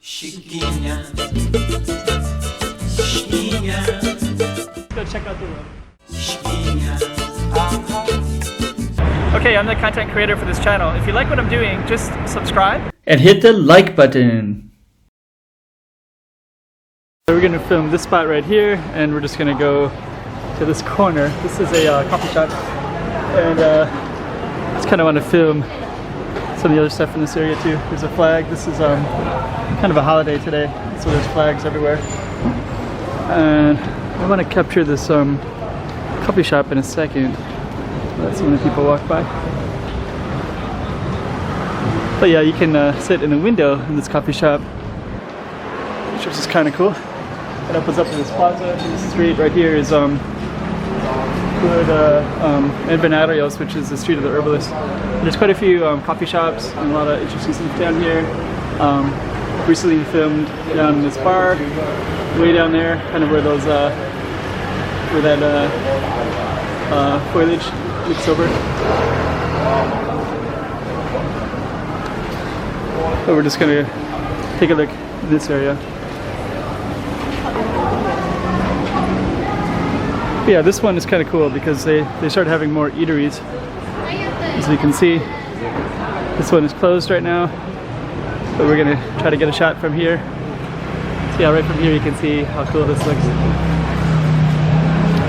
Chiquinha, chiquinha. Go check out the room. Chiquinha. Okay, I'm the content creator for this channel. If you like what I'm doing, just subscribe and hit the like button. So we're gonna film this spot right here, and we're just gonna go to this corner. This is a coffee shop, and just kind of want to film some of the other stuff in this area too. There's a flag. This is kind of a holiday today, so there's flags everywhere. And I want to capture this coffee shop in a second. Let so many people walk by. But yeah, you can sit in a window in this coffee shop, which is kind of cool. It opens up to this plaza. This street right here is Invernadarios, which is the street of the herbalists. There's quite a few coffee shops and a lot of interesting stuff down here. Recently filmed down in this bar, way down there, kind of where those where that foliage looks over. So we're just gonna take a look at this area. But yeah, this one is kind of cool because they started having more eateries. As you can see, this one is closed right now, but we're gonna try to get a shot from here. So yeah, right from here you can see how cool this looks.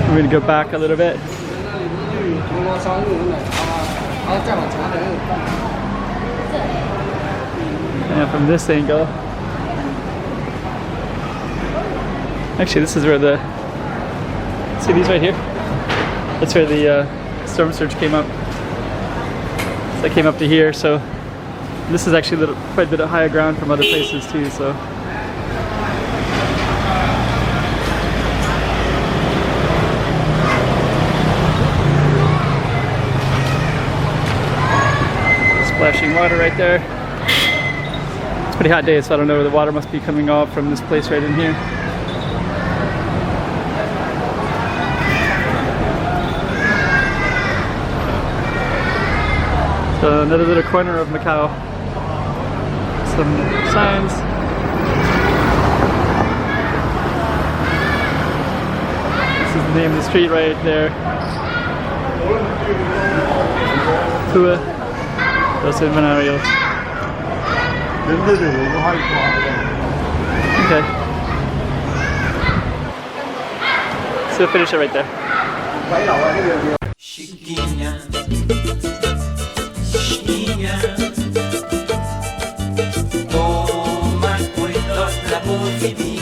We're gonna go back a little bit. And from this angle, actually this is where see these right here? That's where the storm surge came up. So it came up to here, so this is actually quite a bit of higher ground from other places too, so. Splashing water right there. It's a pretty hot day, so I don't know, the water must be coming off from this place right in here. So another little corner of Macau. Some signs. This is the name of the street right there. Tua dos Invernadarios. Okay. So we'll finish it right there. Chiquinha, chiquinha, toma cuidado la porfidía.